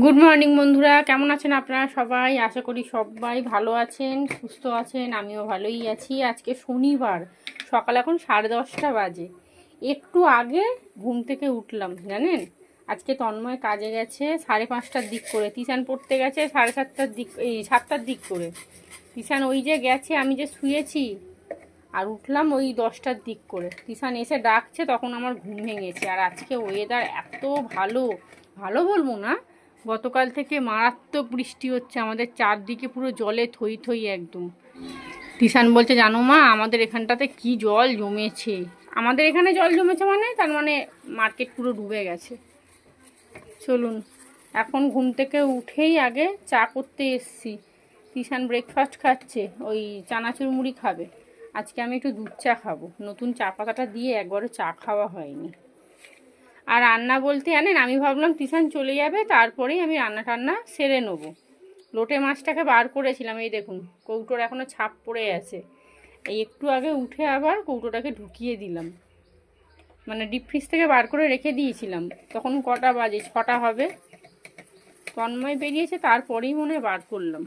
Good morning বন্ধুরা, কেমন আছেন আপনারা সবাই? আশা করি সবাই ভালো আছেন, সুস্থ আছেন। আমিও ভালোই আছি। আজকে শনিবার, সকাল এখন 10:30 বাজে। একটু আগে ঘুম থেকে উঠলাম জানেন। আজকে তন্ময় কাজে গেছে 5:30টার দিক করে, টিউশন পড়তে গেছে 7:30টার দিক, এই 7টার দিক করে। টিউশন ওই যে গেছে, আমি যে শুয়েছি আর উঠলাম ওই 10টার দিক করে। টিউশন এসে ডাকছে, তখন আমার ঘুম ভেঙেছে। আর আজকে ওয়েদার এত ভালো, ভালো বলবো না, গতকাল থেকে মারাত্মক বৃষ্টি হচ্ছে আমাদের চারদিকে, পুরো জলে থই থই একদম। টিশান বলছে, জানো মা, আমাদের এখানটাতে কি জল জমেছে। আমাদের এখানে জল জমেছে মানে, তার মানে মার্কেট পুরো ডুবে গেছে। চলুন, এখন ঘুম থেকে উঠেই আগে চা করতে এসছি। টিশান ব্রেকফাস্ট খাচ্ছে, ওই চানাচুর মুড়ি খাবে। আজকে আমি একটু দুধ চা খাবো, নতুন চা পাতাটা দিয়ে একবারও চা খাওয়া হয়নি। আর রান্না বলতে জানেন, আমি ভাবলাম টিউশন চলে যাবে, তারপরেই আমি রান্না টান্না সেরে নেবো। লোটে মাছটাকে বার করেছিলাম, এই দেখুন কৌটোর এখনও ছাপ পড়ে আছে। এই একটু আগে উঠে আবার কৌটোটাকে ঢুকিয়ে দিলাম, মানে ডিপ ফ্রিজ থেকে বার করে রেখে দিয়েছিলাম। তখন কটা বাজে, 6টা হবে। তন্ময় বেরিয়েছে, তারপরেই মনে হয় বার করলাম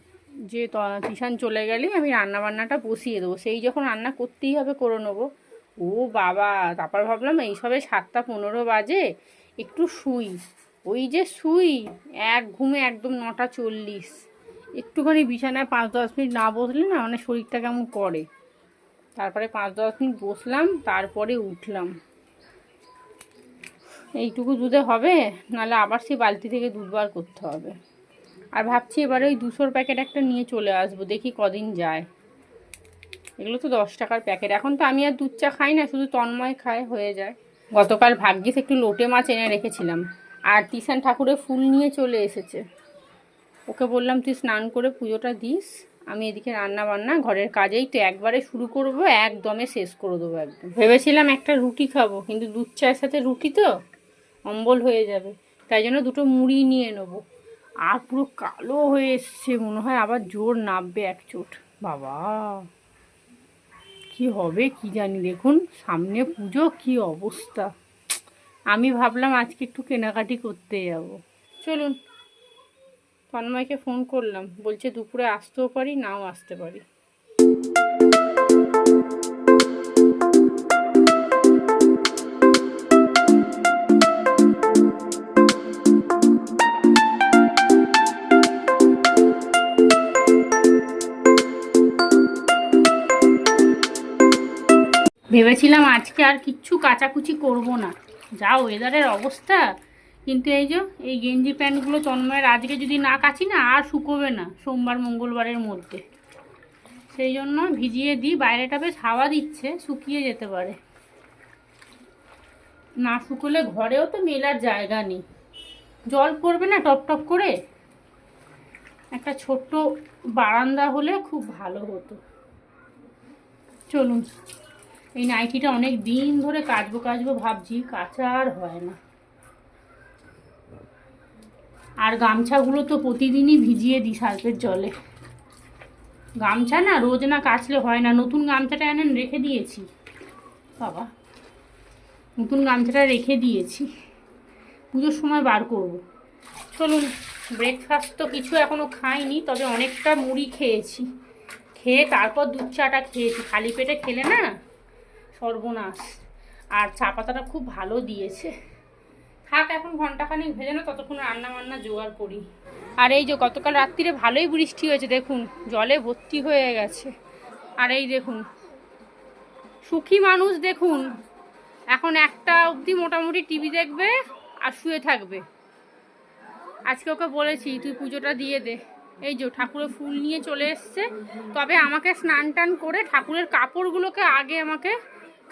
যে টিউশন চলে গেলেই আমি রান্না বান্নাটা বসিয়ে দেবো। সেই যখন রান্না করতেই হবে করে নেবো। ও বাবা, তারপর ভাবলাম এই সবে 7:15 বাজে, একটু শুই। ওই যে শুই, এক ঘুমে একদম 9:40। একটুখানি বিছানায় 5-10 মিনিট না বসলে না, মানে শরীরটা কেমন করে। তারপরে 5-10 মিনিট বসলাম, তারপরে উঠলাম। এইটুকু দুধে হবে, নাহলে আবার সেই বালতি থেকে দুধ বার করতে হবে। আর ভাবছি এবারে ওই 200 প্যাকেট একটা নিয়ে চলে আসবো, দেখি কদিন যায়। এগুলো তো 10 টাকার প্যাকেট। এখন তো আমি আর দুধ চা খাই না, শুধু তন্ময় খায়, হয়ে যায়। গতকাল ভাগ্যিস একটু লোটে মাছ এনে রেখেছিলাম। আর টিশান ঠাকুরের ফুল নিয়ে চলে এসেছে। ওকে বললাম তুই স্নান করে পুজোটা দিস, আমি এদিকে রান্না বান্না ঘরের কাজেই তো একবারে শুরু করব, একদমে শেষ করে দেবো একদম। ভেবেছিলাম একটা রুটি খাবো, কিন্তু দুধ চায়ের সাথে রুটি তো অম্বল হয়ে যাবে, তাই জন্য দুটো মুড়ি নিয়ে নেবো। আর পুরো কালো হয়ে এসছে, মনে হয় আবার জোর নামবে এক চোট। বাবা, কি হবে কি জানি। দেখুন সামনে পুজো, কি অবস্থা। আমি ভাবলাম আজকে একটু কেনাকাটি করতে যাব। চলুন, তন্ময়কে ফোন করলাম, বলছে দুপুরে আসতেও পারি, নাও আসতে পারি। ভেবেছিলাম আজকে আর কিচ্ছু কাচাকুচি করব না, যা ওয়েদারের অবস্থা। কিন্তু এই যে এই গেঞ্জি প্যান্টগুলো তন্ময়ের আজকে যদি না কাচি না, আর শুকোবে না সোমবার মঙ্গলবারের মধ্যে। সেই জন্য ভিজিয়ে দিই, বাইরেটা বেশ হাওয়া দিচ্ছে, শুকিয়ে যেতে পারে। না শুকোলে ঘরেও তো মেলার জায়গা নেই, জল পড়বে না টপ টপ করে। একটা ছোট্ট বারান্দা হলে খুব ভালো হতো। চলুন, এই নাইটিটা অনেক দিন ধরে কাচবো ভাবছি, কাচা আর হয় না। আর গামছাগুলো তো প্রতিদিনই ভিজিয়ে দিই সার্ফের জলে। গামছা না রোজ না কাচলে হয় না। নতুন গামছাটা এনেন রেখে দিয়েছি, বাবা নতুন গামছাটা রেখে দিয়েছি, পুজোর সময় বার করব। চলুন, ব্রেকফাস্ট তো কিছু এখনও খাইনি, তবে অনেকটা মুড়ি খেয়েছি। খেয়ে তারপর দুধ চাটা খেয়েছি। খালি পেটে খেলে না সর্বনাশ। আর চা পাতাটা খুব ভালো দিয়েছে। থাক, এখন ঘন্টাখানেক ভেজে না, ততক্ষণ রান্না বান্না জোগাড় করি। আর এই যে গতকাল রাত্রিরে ভালোই বৃষ্টি হয়েছে, দেখুন জলে ভর্তি হয়ে গেছে। আর এই দেখুন সুখী মানুষ, দেখুন এখন 1টা অবধি মোটামুটি টিভি দেখবে আর শুয়ে থাকবে। আজকে ওকে বলেছি তুই পুজোটা দিয়ে দে। এই যে ঠাকুরের ফুল নিয়ে চলে এসছে, তবে আমাকে স্নান টান করে ঠাকুরের কাপড়গুলোকে আগে আমাকে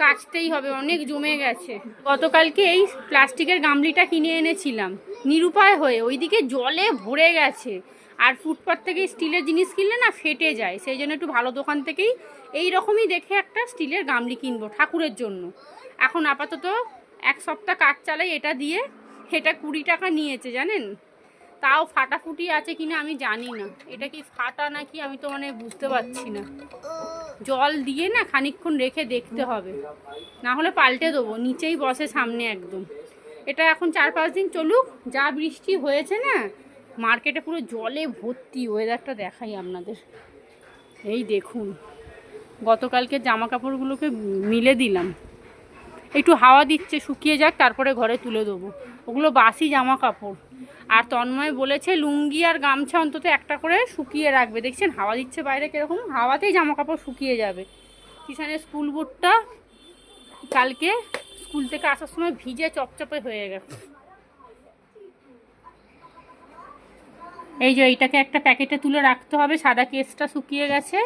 কাচতেই হবে, অনেক জমে গেছে। গতকালকে এই প্লাস্টিকের গামলিটা কিনে এনেছিলাম, নিরুপায় হয়ে ওইদিকে জলে ভরে গেছে। আর ফুটপাথ থেকে স্টিলের জিনিস কিনলে না ফেটে যায়, সেই জন্য একটু ভালো দোকান থেকেই এই রকমই দেখে একটা স্টিলের গামলি কিনবো ঠাকুরের জন্য। এখন আপাতত 1 সপ্তাহ কাজ চালাই এটা দিয়ে। এটা 20 টাকা নিয়েছে জানেন, তাও ফাটাফুটি আছে কিনা আমি জানি না। এটা কি ফাটা নাকি আমি তো মানে বুঝতে পারছি না। জল দিয়ে না খানিকক্ষণ রেখে দেখতে হবে, না হলে পাল্টে দেবো। নিচেই বসে সামনে একদম। এটা এখন 4-5 দিন চলুক, যা বৃষ্টি হয়েছে না মার্কেটে পুরো জলে ভর্তি। ওয়েদারটা দেখাই আপনাদের, এই দেখুন গতকালকে জামা কাপড়গুলোকে মিলে দিলাম, একটু হাওয়া দিচ্ছে, শুকিয়ে যাক তারপরে ঘরে তুলে দেবো। ওগুলো বাসি জামা কাপড়। আর তন্ময় বলেছে লুঙ্গি আর গামছা অন্তত একটা করে শুকিয়ে রাখবে। দেখছেন হাওয়া দিচ্ছে বাইরে কীরকম, হাওয়াতেই জামা কাপড় শুকিয়ে যাবে। কিষানের স্কুল বুটটা কালকে স্কুল থেকে আসার সময় ভিজে চপচপে হয়ে গেছে। এই যে এইটাকে একটা প্যাকেটে তুলে রাখতে হবে, সাদা কেসটা শুকিয়ে গেছে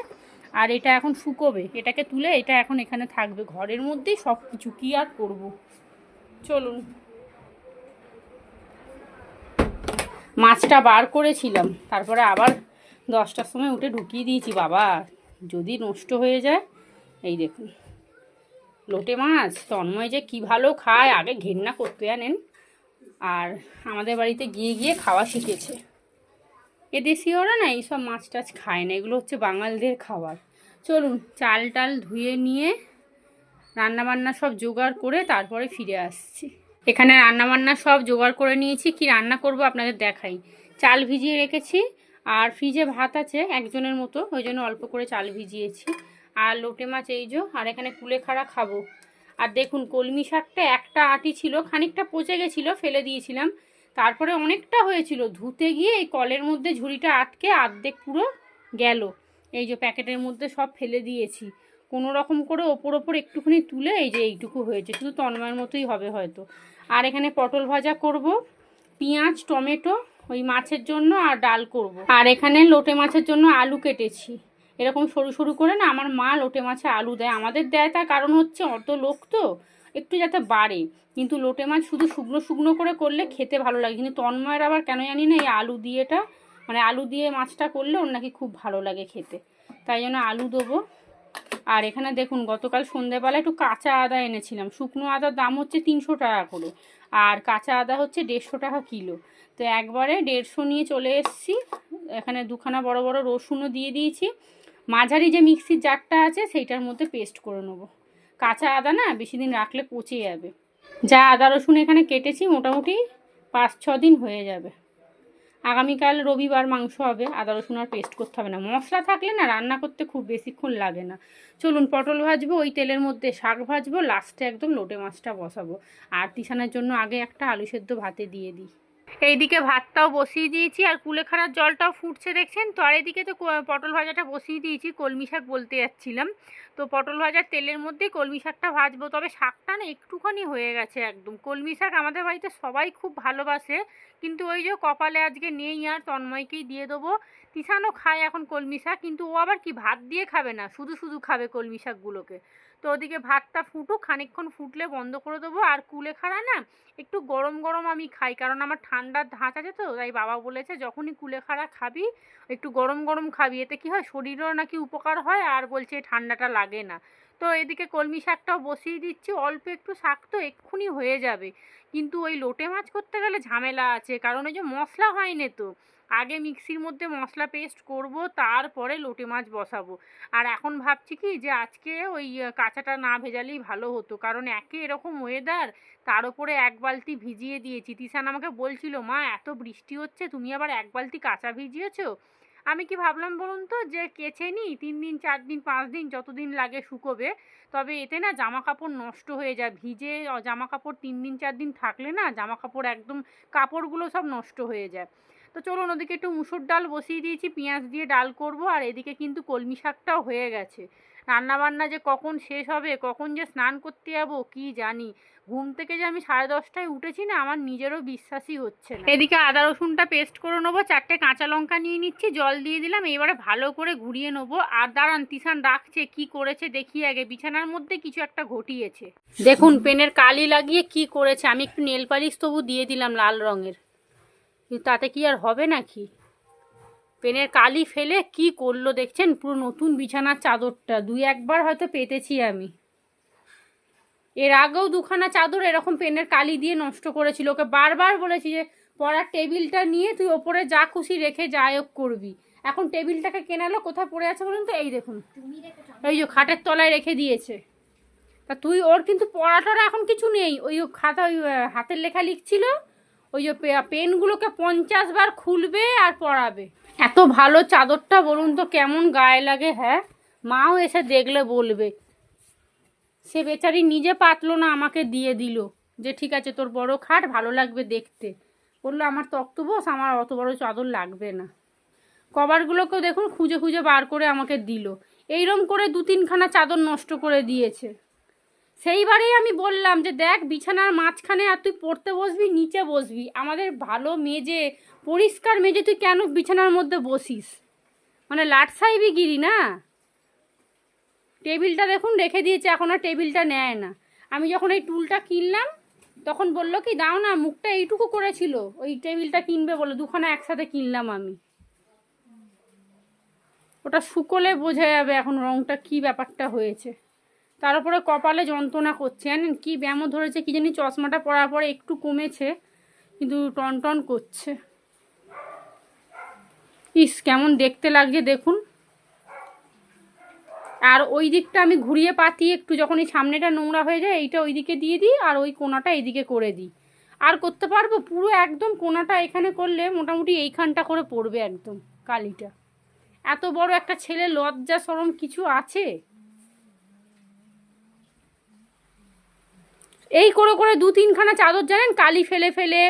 আর এটা এখন শুকোবে। এটাকে তুলে এটা এখন এখানে থাকবে ঘরের মধ্যেই সব কিছু, কী আর করবো। চলুন, মাছটা বার করেছিলাম, তারপরে আবার 10টার সময় উঠে ঢুকিয়ে দিয়েছি। বাবা যদি নষ্ট হয়ে যায়। এই দেখুন লোটে মাছ, তন্ময় যে কী ভালো খায়, আগে ঘেন্না করতে জানেন, আর আমাদের বাড়িতে গিয়ে গিয়ে খাওয়া শিখেছে। এদেশীয়রা না এইসব মাছ টাছ খায় না, এগুলো হচ্ছে বাঙালদের খাবার। চলুন চাল টাল ধুয়ে নিয়ে রান্নাবান্না সব জোগাড় করে তারপরে ফিরে আসছি। এখানে রান্নাবান্না সব জোগাড় করে নিয়েছি, কি রান্না করব আপনাদের দেখাই। চাল ভিজিয়ে রেখেছি আর ফ্রিজে ভাত আছে একজনের মতো, ওই জন্য অল্প করে চাল ভিজিয়েছি। আর লোটে মাছ এই যে, আর এখানে কুলেখাড়া খাবো। আর দেখুন কলমি শাকটা একটা আঁটি ছিল, খানিকটা পচে গেছিলো, ফেলে দিয়েছিলাম, তারপরে অনেকটা হয়েছিল, ধুতে গিয়ে এই কলের মধ্যে ঝুড়িটা আটকে অর্ধেক পুরো গেল। এই যে প্যাকেটের মধ্যে সব ফেলে দিয়েছি, কোনো রকম করে ওপর ওপর একটুখানি তুলে এই যে এইটুকু হয়েছে, শুধু তন্ময়ের মতোই হবে হয়তো। আর এখানে পটল ভাজা করব, পেঁয়াজ টমেটো ওই মাছের জন্য, আর ডাল করব। আর এখানে লোটে মাছের জন্য আলু কেটেছি, এরকম সরু সরু করে না আমার মা লোটে মাছে আলু দেয়, আমাদের দেয় তার কারণ হচ্ছে অত লোক তো একটু যাতে বাড়ে। কিন্তু লোটে মাছ শুধু শুকনো শুকনো করে করলে খেতে ভালো লাগে, কিন্তু তন্ময়ের আবার কেন জানি না এই আলু দিয়েটা, মানে আলু দিয়ে মাছটা করলে ওর নাকি খুব ভালো লাগে খেতে, তাই জন্য আলু দেবো। আর এখানে দেখুন গতকাল সন্ধ্যেবেলা একটু কাঁচা আদা এনেছিলাম, শুকনো আদার দাম হচ্ছে 300 টাকা করে, আর কাঁচা আদা হচ্ছে 150 টাকা কিলো। তো একবারে 150 নিয়ে চলে এসেছি। এখানে দুখানা বড় বড় রসুনও দিয়ে দিয়েছি, মাঝারি যে মিক্সির জারটা আছে সেইটার মধ্যে পেস্ট করে নেবো। কাঁচা আদা না বেশি দিন রাখলে পচে যাবে। যা আদা রসুন এখানে কেটেছি মোটামুটি 5-6 দিন হয়ে যাবে। আগামীকাল রবিবার মাংস হবে, আদা রসুন আর পেস্ট করতে হবে না, মশলা থাকলে না রান্না করতে খুব বেশিক্ষণ লাগে না। চলুন পটল ভাজবো, ওই তেলের মধ্যে শাক ভাজবো, লাস্টে একদম লোটে মাছটা বসাবো। আর তিশানের জন্য আগে একটা আলু সেদ্ধ ভাতে দিয়ে দিই। এইদিকে ভাতটাও বসিয়ে দিয়েছি আর কুলেখাড়ার জলটাও ফুটছে দেখছেন তো। আর এদিকে তো পটল ভাজাটা বসিয়ে দিয়েছি, কলমি শাক বলতে যাচ্ছিলাম। তো পটল ভাজার তেলের মধ্যেই কলমি শাকটা ভাজবো, তবে শাকটা না একটুখানি হয়ে গেছে একদম। কলমি শাক আমাদের বাড়িতে সবাই খুব ভালোবাসে, কিন্তু ওই যে কপালে আজকে নেই, আর তন্ময়কেই দিয়ে দেবো। তিশানও খায় এখন কলমি শাক, কিন্তু ও আবার কি ভাত দিয়ে খাবে না, শুধু শুধু খাবে কলমি শাকগুলোকে। তো ওদিকে ভাতটা ফুটুক, খানিকক্ষণ ফুটলে বন্ধ করে দেবো। আর কুলেখাড়া না একটু গরম গরম আমি খাই, কারণ আমার ঠান্ডার ধাঁচ আছে তো, তাই বাবা বলেছে যখনই কুলেখাড়া খাবি একটু গরম গরম খাবি, এতে কি হয় শরীরেরও নাকি উপকার হয়, আর বলছে ঠান্ডাটা লাগে না। তো এদিকে কলমি শাকটাও বসিয়ে দিচ্ছি, অল্প একটু শাক তো এক্ষুনি হয়ে যাবে। কিন্তু ওই লোটে মাছ করতে গেলে ঝামেলা আছে, কারণ ওই যে মশলা হয়নি তো, আগে মিক্সির মধ্যে মশলা পেস্ট করব, তারপরে লোটে মাছ বসাবো। আর এখন ভাবছি কি যে আজকে ওই কাঁচাটা না ভেজালেই ভালো হতো, কারণ একে এরকম ওয়েদার, তার উপরে 1 বালতি ভিজিয়ে দিয়েছি। তিশান আমাকে বলছিল মা এত বৃষ্টি হচ্ছে তুমি আবার 1 বালতি কাঁচা ভিজিয়েছো। আমি কি ভাবলাম বলুন তো, যে কেচে নিই 3 দিন 4 দিন 5 দিন যতদিন লাগে শুকোবে, তবে এতে না জামা কাপড় নষ্ট হয়ে যায়, ভিজে জামা কাপড় 3 দিন 4 দিন থাকলে না জামা কাপড় একদম কাপড়গুলো সব নষ্ট হয়ে যায়। তো চলুন ওদিকে একটু মুসুর ডাল বসিয়ে দিয়েছি, পেঁয়াজ দিয়ে ডাল করব। আর এদিকে কিন্তু কলমি শাকটাও হয়ে গেছে। রান্নাবান্না যে কখন শেষ হবে, কখন যে স্নান করতে যাবো কি জানি, ঘুম থেকে যে আমি 10:30টায় উঠেছি না আমার নিজেরও বিশ্বাসই হচ্ছে না। এদিকে আদা রসুনটা পেস্ট করে নেবো, 4টে কাঁচা লঙ্কা নিয়ে নিচ্ছি, জল দিয়ে দিলাম, এবারে ভালো করে ঘুরিয়ে নেবো। আর দাঁড়ান তিশান রাখছে, কি করেছে দেখি আগে, বিছানার মধ্যে কিছু একটা ঘটিয়েছে দেখুন, পেনের কালি লাগিয়ে কি করেছে। আমি একটু নেল পালিশ তবু দিয়ে দিলাম লাল রঙের, কিন্তু তাতে কি আর হবে নাকি, পেনের কালি ফেলে কি করলো দেখছেন, পুরো নতুন বিছানার চাদরটা 2-1বার হয়তো পেতেছি আমি। এর আগেও 2খানা চাদর এরকম পেনের কালি দিয়ে নষ্ট করেছিল, ওকে বারবার বলেছি যে পড়ার টেবিলটা নিয়ে তুই ওপরে যা খুশি রেখে যায়ক করবি। এখন টেবিলটাকে কেনালো, কোথায় পড়ে আছে বলুন তো, এই দেখুন এই যে খাটের তলায় রেখে দিয়েছে। তা তুই, ওর কিন্তু পড়াটার এখন কিছু নেই, ওই খাতা ওই হাতের লেখা লিখছিল, ওই যে পেনগুলোকে 50 বার খুলবে আর পরাবে। এত ভালো চাদরটা বলুন তো কেমন গায়ে লাগে। হ্যাঁ, মাও এসে দেখলে বলবে। সে বেচারি নিজে পাতলো না, আমাকে দিয়ে দিল যে ঠিক আছে তোর বড় খাট, ভালো লাগবে দেখতে। বললো আমার তক্ত বস, আমার অত বড় চাদর লাগবে না। কভারগুলোকেও দেখুন খুঁজে খুঁজে বার করে আমাকে দিল। এইরকম করে 2-3খানা চাদর নষ্ট করে দিয়েছে। সেইবারেই আমি বললাম যে দেখ বিছানার মাঝখানে আর তুই পড়তে বসবি, নিচে বসবি, আমাদের ভালো মেজে পরিষ্কার মেজে তুই কেন বিছানার মধ্যে বসিস? মানে লাট সাহেবই গিরি না। টেবিলটা দেখুন রেখে দিয়েছে, এখন আর টেবিলটা নেয় না। আমি যখন এই টুলটা কিনলাম তখন বললো কি দাও না, মুখটা এইটুকু করেছিল, ওই টেবিলটা কিনবে বলে 2খানা একসাথে কিনলাম আমি। ওটা শুকোলে বোঝা যাবে এখন রঙটা কি ব্যাপারটা হয়েছে। তার উপরে কপালে যন্ত্রণা করছে, জানেন কি ব্যামো ধরেছে কি জানি, চশমাটা পরার পরে একটু কমেছে কিন্তু টনটন করছে। ইস কেমন দেখতে লাগছে দেখুন। আর ওই দিকটা আমি ঘুরিয়ে পাতি একটু, যখন এই সামনেটা নোংরা হয়ে যায় এইটা ওই দিকে দিয়ে দিই, আর ওই কোনাটা এইদিকে করে দিই। আর করতে পারবো পুরো একদম কোনাটা এখানে করলে মোটামুটি এইখানটা করে পড়বে একদম কালিটা। এত বড় একটা ছেলে, লজ্জা শরম কিছু আছে? এই করে করে 2-3খানা চাদর জানেন কালি ফেলে ফেলে,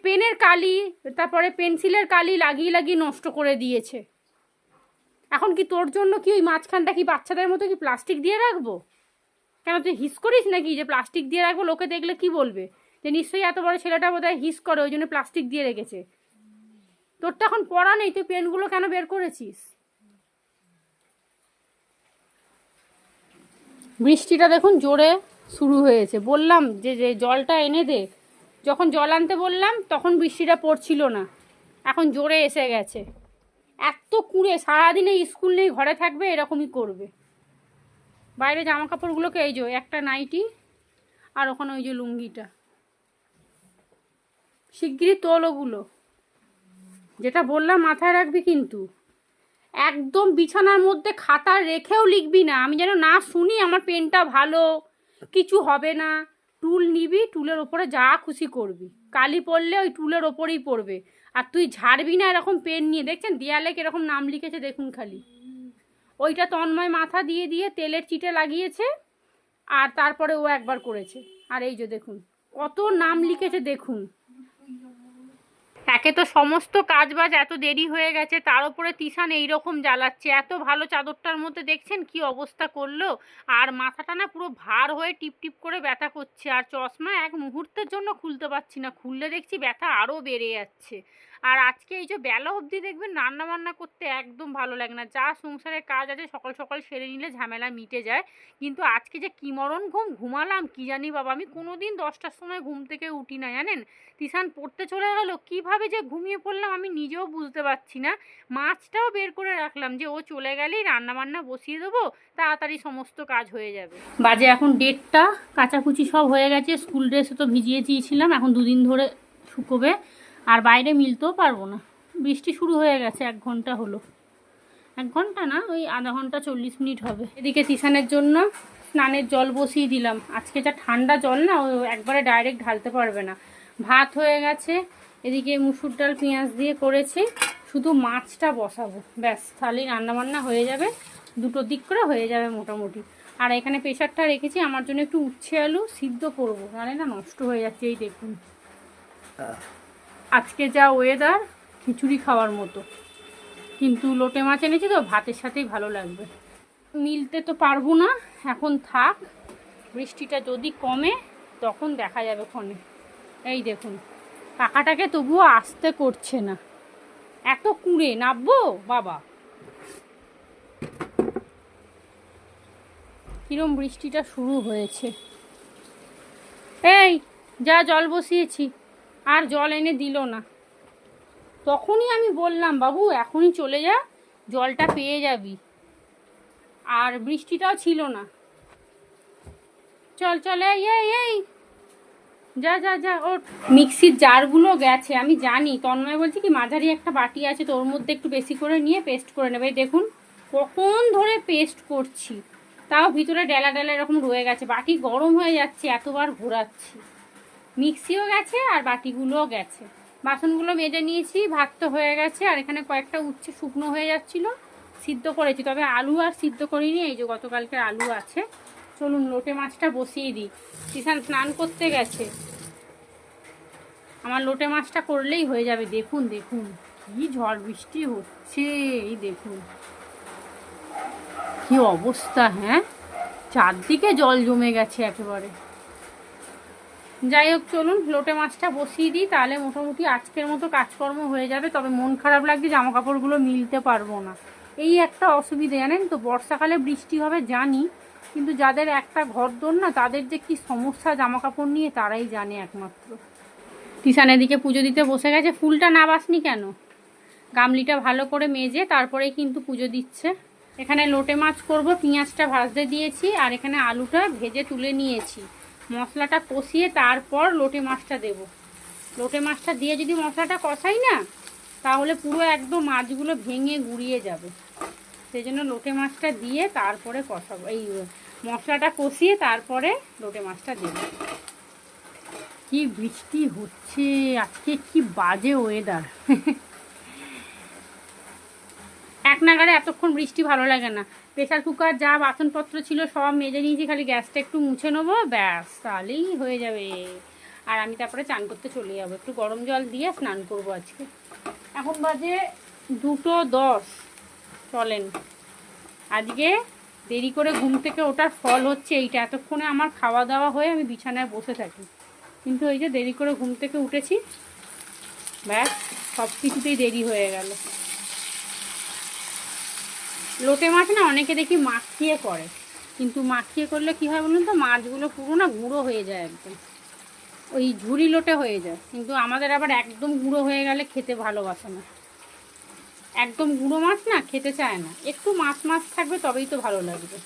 পেনের কালি, তারপরে পেন্সিলের কালি লাগিয়ে লাগিয়ে নষ্ট করে দিয়েছে। এখন কি তোর জন্য কি ওই মাঝখানটা কি বাচ্চাদের মতো কি প্লাস্টিক দিয়ে রাখবো? কেন তুই হিস করিস নাকি যে প্লাস্টিক দিয়ে রাখবো? লোকে দেখলে কি বলবে যে নিশ্চয়ই এত বড় ছেলেটা বোধহয় হিস করে ওই জন্য প্লাস্টিক দিয়ে রেখেছে। তোর তো এখন পড়া নেই, তুই পেনগুলো কেন বের করেছিস? বৃষ্টিটা দেখুন জোরে শুরু হয়েছে। বললাম যে যে জলটা এনে দে, যখন জল আনতে বললাম তখন বৃষ্টিটা পড়ছিল না, এখন জোরে এসে গেছে। এত কুঁড়ে, সারাদিনে স্কুল নেই ঘরে থাকবে এরকমই করবে। বাইরে জামা কাপড়গুলোকে এই যে একটা নাইটি আর ওখানে ওই যে লুঙ্গিটা, শিগগিরই তোল ওগুলো। যেটা বললাম মাথায় রাখবি কিন্তু, একদম বিছানার মধ্যে খাতা রেখেও লিখবি না, আমি যেন না শুনি আমার পেনটা ভালো, কিছু হবে না। টুল নিবি, টুলের ওপরে যা খুশি করবি, কালি পড়লে ওই টুলের ওপরেই পড়বে। আর তুই ঝাড়বি না এরকম পেন নিয়ে। দেখছেন দেয়ালে কিরকম নাম লিখেছে দেখুন খালি। ওইটা তন্ময় মাথা দিয়ে দিয়ে তেলের চিটে লাগিয়েছে, আর তারপরে ও একবার করেছে। আর এই যে দেখুন কত নাম লিখেছে দেখুন। একে তো সমস্ত কাজবাজ এত দেরি হয়ে গেছে, তার উপরে তিশান এইরকম জ্বালাচ্ছে। এত ভালো চাদরটার মধ্যে দেখছেন কি অবস্থা করলো। আর মাথাটা না পুরো ভার হয়ে টিপ টিপ করে ব্যথা করছে। আর চশমা এক মুহূর্তের জন্য খুলতে পারছি না, খুললে দেখছি ব্যথা আরও বেড়ে যাচ্ছে। আর আজকে এই যে বেলা অবধি দেখবেন রান্না বান্না করতে একদম ভালো লাগে না। যা সংসারের কাজ আছে সকাল সকাল সেরে নিলে ঝামেলা মিটে যায়। কিন্তু আজকে যে কি মরণ ঘুমালাম কি জানি বাবা। আমি কোনোদিন 10টার সময় ঘুম থেকে উঠি না জানেন। তিশান পড়তে চলে গেল, কিভাবে যে ঘুমিয়ে পড়লাম আমি নিজেও বুঝতে পারছি না। মাছটাও বের করে রাখলাম যে ও চলে গেলেই রান্নাবান্না বসিয়ে দেবো, তাড়াতাড়ি সমস্ত কাজ হয়ে যাবে। বাজে এখন 1:30, কাচাকুচি সব হয়ে গেছে। স্কুল ড্রেসে তো ভিজিয়ে দিয়েছিলাম, এখন 2 দিন ধরে শুকোবে। আর বাইরে মিলতেও পারবো না, বৃষ্টি শুরু হয়ে গেছে। 1 ঘন্টা হলো, 1 ঘন্টা না ওই আধা ঘন্টা 40 মিনিট হবে। এদিকে তিশানের জন্য স্নানের জল বসিয়ে দিলাম। আজকে যা ঠান্ডা জল না, ও একবারে ডাইরেক্ট ঢালতে পারবে না। ভাত হয়ে গেছে, এদিকে মুসুর ডাল পেঁয়াজ দিয়ে করেছি, শুধু মাছটা বসাবো ব্যাস, তাহলেই রান্নাবান্না হয়ে যাবে। 2টো দিক করে হয়ে যাবে মোটামুটি। আর এখানে প্রেশারটা রেখেছি আমার জন্য একটু উচ্ছে আলু সিদ্ধ করবো, নাহলে না নষ্ট হয়ে যাচ্ছে। এই দেখুন আজকে যা ওয়েদার, খিচুড়ি খাওয়ার মতো। কিন্তু লোটে মাছ এনেছি তো, ভাতের সাথেই ভালো লাগবে। মিলতে তো পারবো না, এখন থাক। বৃষ্টিটা যদি কমে তখন দেখা যাবে ফোনে। এই দেখুন পাখাটাকে তবুও আসতে করছে না, এত কুঁড়ে নাববো বাবা। কিরম বৃষ্টিটা শুরু হয়েছে। এই যা জল বসিয়েছি, আর জল এনে দিল না। তখনই আমি বললাম বাবু এখনই চলে যা, জলটা পেয়ে যাবি। আর বৃষ্টিটাও ছিল না। চল চল এই এই এই যা যা যা। ওর মিক্সির জারগুলো গেছে আমি জানি। তন্ময় বলছি কি মাঝারি একটা বাটি আছে তো, ওর মধ্যে একটু বেশি করে নিয়ে পেস্ট করে নেবে। দেখুন কখন ধরে পেস্ট করছি, তাও ভিতরে ডেলা ডেলা এরকম রয়ে গেছে। বাটি গরম হয়ে যাচ্ছে, এতবার ঘোরাচ্ছি। মিক্সিও গেছে আর বাটিগুলোও গেছে। বাসনগুলো মেজে নিয়েছি, ভাত তো হয়ে গেছে। আর এখানে কয়েকটা উচ্ছে শুকনো হয়ে যাচ্ছিলো, সিদ্ধ করেছি, তবে আলু আর সিদ্ধ করিনি। এই যে গতকালকে আলু আছে। চলুন লোটে মাছটা বসিয়ে দিই। কিষান স্নান করতে গেছে, আমার লোটে মাছটা করলেই হয়ে যাবে। দেখুন দেখুন কি ঝড় বৃষ্টি হচ্ছে, এই দেখুন কি অবস্থা। হ্যাঁ, চারদিকে জল জমে গেছে একেবারে। যাই হোক, চলুন লোটে মাছটা বসিয়ে দিই, তাহলে মোটামুটি আজকের মতো কাজকর্ম হয়ে যাবে। তবে মন খারাপ লাগছে, জামা কাপড়গুলো মিলতে পারবো না, এই একটা অসুবিধা জানেন তো। বর্ষাকালে বৃষ্টি হবে জানি, কিন্তু যাদের একটা ঘর দোর না, তাদের যে কি সমস্যা জামা কাপড় নিয়ে তারাই জানে একমাত্র। কিষান এদিকে পুজো দিতে বসে গেছে। ফুলটা না বাসনি কেন? গামলিটা ভালো করে মেজে তারপরেই কিন্তু পুজো দিচ্ছে। এখানে লোটে মাছ করব, পেঁয়াজটা ভাজতে দিয়েছি, আর এখানে আলুটা ভেজে তুলে নিয়েছি। মশলাটা কষিয়ে তারপর লোটে মাছটা দেব। লোটে মাছটা দিয়ে যদি মশলাটা কষাই না, তাহলে পুরো একদম মাছগুলো ভেঙে গুঁড়িয়ে যাবে। সেই জন্য লোটে মাছটা দিয়ে তারপরে কষাবো, এই মশলাটা কষিয়ে তারপরে লোটে মাছটা দেব। কি বৃষ্টি হচ্ছে আজকে, কি বাজে ওয়েদার। এক নাগারে এতক্ষণ বৃষ্টি ভালো লাগে না। প্রেসার কুকার যা বাসনপত্র ছিল সব মেজে নিয়েছি, খালি গ্যাসটা একটু মুছে নেবো, ব্যাস তাহলেই হয়ে যাবে। আর আমি তারপরে চান করতে চলে যাবো, একটু গরম জল দিয়ে স্নান করবো আজকে। এখন বাজে 2:10। চলেন, আজকে দেরি করে ঘুম থেকে ওঠার ফল হচ্ছে এইটা। এতক্ষণে আমার খাওয়া দাওয়া হয়ে আমি বিছানায় বসে থাকি, কিন্তু এই যে দেরি করে ঘুম থেকে উঠেছি, ব্যাস সব কিছুতেই দেরি হয়ে গেল। লোটে মাছ না অনেকে দেখি মাখিয়ে করে, কিন্তু মাখিয়ে করলে কি হয় বলুন তো, মাছগুলো পুরো না গুঁড়ো হয়ে যায়, একদম ওই ঝুরি লোটে হয়ে যায়। কিন্তু আমাদের আবার একদম গুঁড়ো হয়ে গেলে খেতে ভালোবাসে না। একদম গুঁড়ো মাছ না খেতে চায় না, একটু মাছ মাছ থাকবে তবেই তো ভালো লাগবে।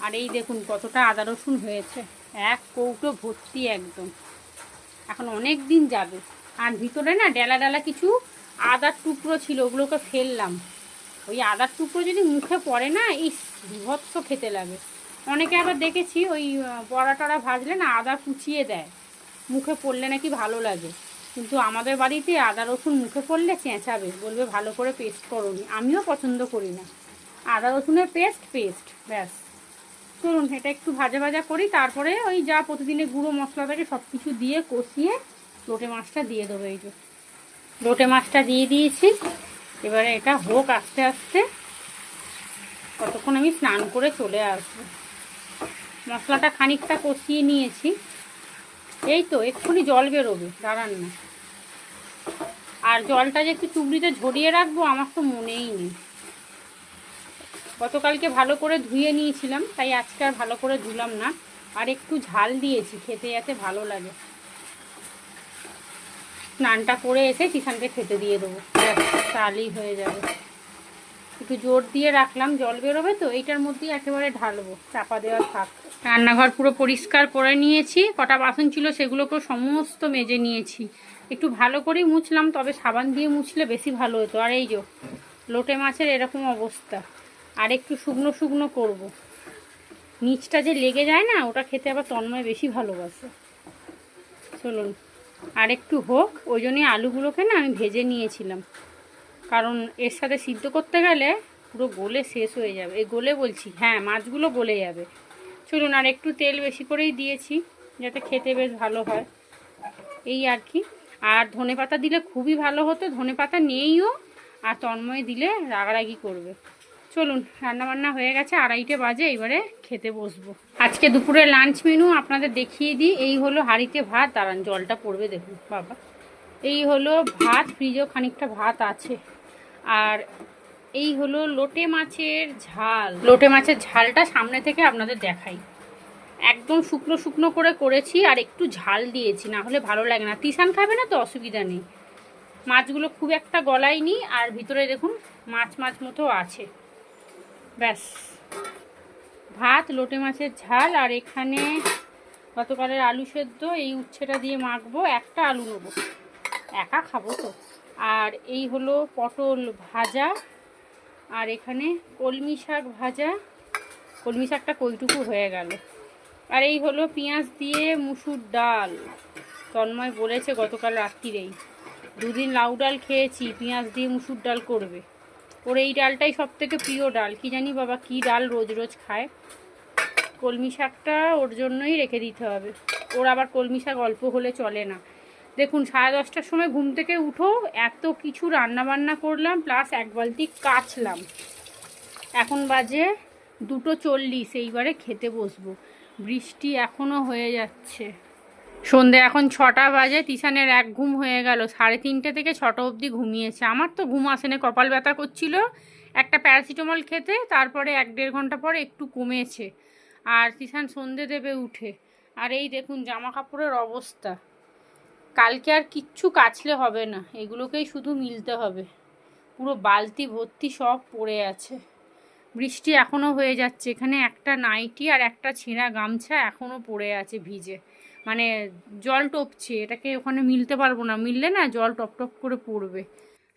আর এই দেখুন কতটা আদা রসুন হয়েছে, এক কৌটো ভর্তি একদম। এখন অনেক দিন যাবে। আর ভিতরে না ডেলা ডেলা কিছু আদার টুকরো ছিল, ওগুলোকে ফেললাম। ওই আদার টুকরো যদি মুখে পড়ে না, এই বিভৎস খেতে লাগে। অনেকে আবার দেখেছি ওই বড়া টড়া ভাজলে না আদা কুচিয়ে দেয়, মুখে পড়লে নাকি ভালো লাগে। কিন্তু আমাদের বাড়িতে আদা রসুন মুখে পড়লে চেঁচাবে, বলবে ভালো করে পেস্ট করোনি। আমিও পছন্দ করি না আদা রসুনের পেস্ট, ব্যাস। চলুন এটা একটু ভাজা ভাজা করি, তারপরে ওই যা প্রতিদিনের গুঁড়ো মশলা থাকে সব কিছু দিয়ে কষিয়ে লোটে মাছটা দিয়ে দেবো। এই যে লোটে মাছটা দিয়ে দিয়েছি, এবারে এটা হোক আস্তে আস্তে, ততক্ষণ আমি স্নান করে চলে আসবো। মশলাটা খানিকটা কষিয়ে নিয়েছি, এই তো এক্ষুনি জল বেরোবে, দাঁড়ান না। আর জলটা যে একটু চুবড়িতে ঝরিয়ে রাখবো আমার তো মনেই নেই। গতকালকে ভালো করে ধুয়ে নিয়েছিলাম, তাই আজকে আর ভালো করে ধুলাম না। আর একটু ঝাল দিয়েছি খেতে যাতে ভালো লাগে। স্নানটা করে এসে কিষানকে খেতে দিয়ে দেবো, তাহলেই হয়ে যাবে। একটু জোর দিয়ে রাখলাম, জল বেরোবে তো, এইটার মধ্যেই একেবারে ঢালবো, চাপা দেওয়া থাক। রান্নাঘর পুরো পরিষ্কার করে নিয়েছি, কটা বাসন ছিল সেগুলোকেও সমস্ত মেজে নিয়েছি। একটু ভালো করেই মুছলাম, তবে সাবান দিয়ে মুছলে বেশি ভালো হতো। আর এই যে লোটে মাছের এরকম অবস্থা, আর একটু শুকনো শুকনো করব, নিচটা যে লেগে যায় না, ওটা খেতে আবার তন্ময় বেশি ভালোবাসে। চলুন আর একটু হোক, ওই জন্যই আলুগুলোকে না আমি ভেজে নিয়েছিলাম, কারণ এর সাথে সিদ্ধ করতে গেলে পুরো গলে শেষ হয়ে যাবে। এই গলে বলছি, হ্যাঁ মাছগুলো গলে যাবে। চলুন আর একটু তেল বেশি করেই দিয়েছি, যাতে খেতে বেশ ভালো হয়, এই আর কি। আর ধনেপাতা দিলে খুবই ভালো হতো, ধনেপাতা নেইও, আর তন্ময় দিলে রাগারাগি করবে। চলুন রান্নাবান্না হয়ে গেছে, 2:30 বাজে, এবারে খেতে বসবো। আজকে দুপুরে লাঞ্চ মেনু আপনাদের দেখিয়ে দিই। এই হলো হাঁড়িতে ভাত, দাঁড়ান জলটা পড়বে দেখুন বাবা। এই হলো ভাত, ফ্রিজেও খানিকটা ভাত আছে। আর এই হলো লোটে মাছের ঝাল। লোটে মাছের ঝালটা সামনে থেকে আপনাদের দেখাই, একদম শুকনো শুকনো করে করেছি, আর একটু ঝাল দিয়েছি, না হলে ভালো লাগে না। তিসান খাবে না তো অসুবিধা নেই। মাছগুলো খুব একটা গলায়নি, আর ভিতরে দেখুন মাছ মাছ মতো আছে, ব্যাস। ভাত, লোটে মাছের ঝাল, আর এখানে গতকালের আলু সেদ্ধ, এই উচ্ছেটা দিয়ে মাখবো। একটা আলু নেবো, একা খাবো তো। আর এই হলো পটল ভাজা, আর এখানে কলমি শাক ভাজা। কলমি শাকটা কইটুকু হয়ে গেল, আর এই হলো পেঁয়াজ দিয়ে মুসুর ডাল। তন্ময় বলেছে গতকাল রাত্রিরেই, দুদিন লাউ ডাল খেয়েছি, পেঁয়াজ দিয়ে মুসুর ডাল করবে। ওর এই ডালটাই সব থেকে প্রিয় ডাল, কি জানি বাবা কি ডাল রোজ রোজ খায়। কলমি শাকটা ওর জন্যই রেখে দিতে হবে, ওর আবার কলমি শাক অল্প হলে চলে না। দেখুন 10:30টার সময় ঘুম থেকে উঠো এত কিছু রান্না বান্না করলাম, প্লাস 1 বালতি কাচলাম। এখন বাজে 2:40, এইবারে খেতে বসবো। বৃষ্টি এখনও হয়ে যাচ্ছে। সন্ধে এখন 6টা বাজে, তিশানের এক ঘুম হয়ে গেল, 3:30 থেকে 6টা অবধি ঘুমিয়েছে। আমার তো ঘুম আসে না, কপাল ব্যথা করছিল, একটা প্যারাসিটামল খেতে তারপরে 1-1.5 ঘন্টা পরে একটু কমেছে। আর তিশান সন্ধে দেবে উঠে। আর এই দেখুন জামা কাপড়ের অবস্থা, কালকে আর কিচ্ছু কাচলে হবে না, এগুলোকেই শুধু মিলতে হবে। পুরো বালতি ভর্তি সব পড়ে আছে। বৃষ্টি এখনও হয়ে যাচ্ছে, এখানে একটা নাইটি আর একটা ছেঁড়া গামছা এখনও পড়ে আছে ভিজে, মানে জল টপছে, এটাকে ওখানে মিলতে পারবো না, মিললে না জল টপ টপ করে পড়বে।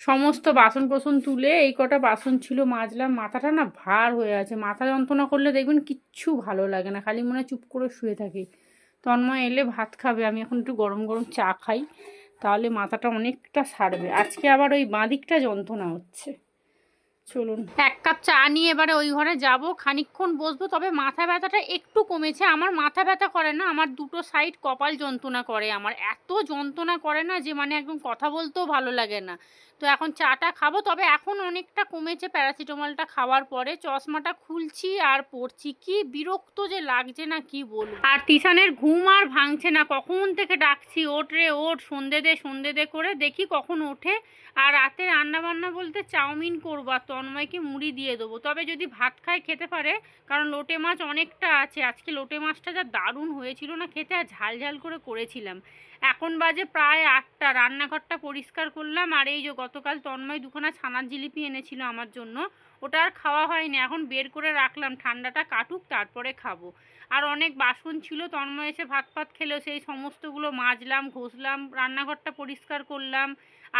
সমস্ত বাসন কোসন তুলে এই কটা বাসন ছিল মাজলাম। মাথাটা না ভার হয়ে আছে, মাথা যন্ত্রণা করলে দেখবেন কিচ্ছু ভালো লাগে না, খালি মনে চুপ করে শুয়ে থাকি। তন্ময় এলে ভাত খাবে, আমি এখন একটু গরম গরম চা খাই, তাহলে মাথাটা অনেকটা সারবে। আজকে আবার ওই বাঁ দিকটা যন্ত্রণা হচ্ছে। চলুন 1 কাপ চা নিয়ে এবারে ওই ঘরে যাব, খানিকক্ষণ বসবো। তবে মাথা ব্যথাটা একটু কমেছে। আমার মাথা ব্যথা করে না, আমার দুটো সাইড কপাল যন্ত্রণা করে, আমার এত যন্ত্রণা করে না যে মানে একদম কথা বলতেও ভালো লাগে না। তো এখন চাটা খাবো, তবে এখন অনেকটা কমেছে প্যারাসিটামলটা খাওয়ার পরে। চশমাটা খুলছি আর পড়ছি, কি বিরক্ত যে লাগছে না কি বলবো। আর তিশানের ঘুম আর ভাঙছে না, কখন থেকে ডাকছি ওঠ রে ওঠ, সন্ধে দে করে, দেখি কখন ওঠে। আর রাতে রান্নাবান্না বলতে চাউমিন করবো আর তন্ময়কে মুড়ি দিয়ে দেবো। তবে যদি ভাত খায় খেতে পারে, কারণ লোটে মাছ অনেকটা আছে। আজকে লোটে মাছটা যা দারুণ হয়েছিল না খেতে, আর ঝাল ঝাল করে করেছিলাম। এখন বাজে প্রায় 8টা, রান্নাঘরটা পরিষ্কার করলাম। আর এই যে গতকাল তন্ময় 2খানা ছানার জিলিপি এনেছিল আমার জন্য, ওটা আর খাওয়া হয়নি, এখন বের করে রাখলাম, ঠান্ডাটা কাটুক তারপরে খাবো। আর অনেক বাসন ছিল, তন্ময় এসে ভাত খেলেও সেই সমস্তগুলো মাজলাম, ঘষলাম, রান্নাঘরটা পরিষ্কার করলাম।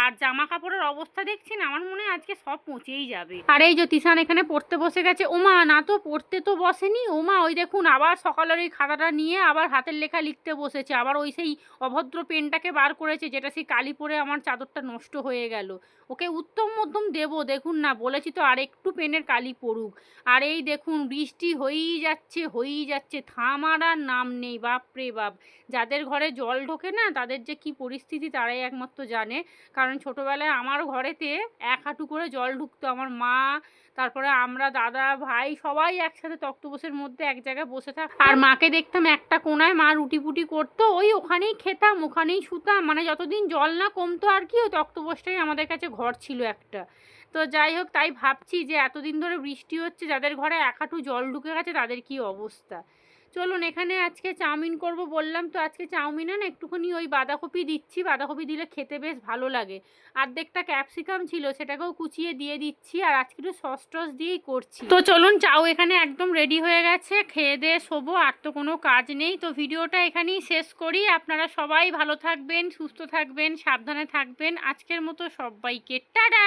আর জামা কাপড়ের অবস্থা দেখছি না, আমার মনে হয় আজকে সব পচেই যাবে। আর এই যে তিশান এখানে পড়তে বসে গেছে। ওমা না, তো পড়তে তো বসেনি, ওমা ওই দেখুন আবার সকালের ওই খাতাটা নিয়ে আবার হাতের লেখা লিখতে বসেছে। আবার ওই সেই অভদ্র পেনটাকে বার করেছে, যেটা সেই কালি পরে আমার চাদরটা নষ্ট হয়ে গেল। ওকে উত্তম মধ্যম দেবো, দেখুন না বলেছি তো আর একটু পেনের কালি পড়ুক। আর এই দেখুন বৃষ্টি হয়েই যাচ্ছে, থামার আর নাম নেই। বাপরে বাপ, যাদের ঘরে জল ঢোকে না তাদের যে কি পরিস্থিতি তারাই একমাত্র জানে। কারণ ছোটোবেলায় আমার ঘরেতে 1 হাঁটু করে জল ঢুকতো, আমার মা, তারপরে আমরা, দাদা, ভাই সবাই একসাথে তক্তপোষের মধ্যে এক জায়গায় বসে থাকতাম। আর মাকে দেখতাম একটা কোনায় মা রুটি পুটি করতো, ওই ওখানেই খেতাম, ওখানেই শুতাম, মানে যতদিন জল না কমতো আর কি, ওই তক্তপোষটাই আমাদের কাছে ঘর ছিল একটা। তো যাই হোক, তাই ভাবছি যে এতদিন ধরে বৃষ্টি হচ্ছে, যাদের ঘরে 1 হাঁটু জল ঢুকে গেছে তাদের কি অবস্থা। চলুন, এখানে আজকে চাউমিন করব বললাম তো, আজকে চাউমিনে না একটুখানি ওই বাঁধাকপি দিচ্ছি, বাঁধাকপি দিলে খেতে বেশ ভালো লাগে। অর্ধেকটা ক্যাপসিকাম ছিল, সেটাকেও কুচিয়ে দিয়ে দিচ্ছি, আর আজকে একটু সস টস দিয়েই করছি। তো চলুন, চাউ এখানে একদম রেডি হয়ে গেছে, খেয়ে দিয়ে শোবো, আর তো কোনো কাজ নেই। তো ভিডিওটা এখানেই শেষ করি। আপনারা সবাই ভালো থাকবেন, সুস্থ থাকবেন, সাবধানে থাকবেন। আজকের মতো সবাইকে টাটা।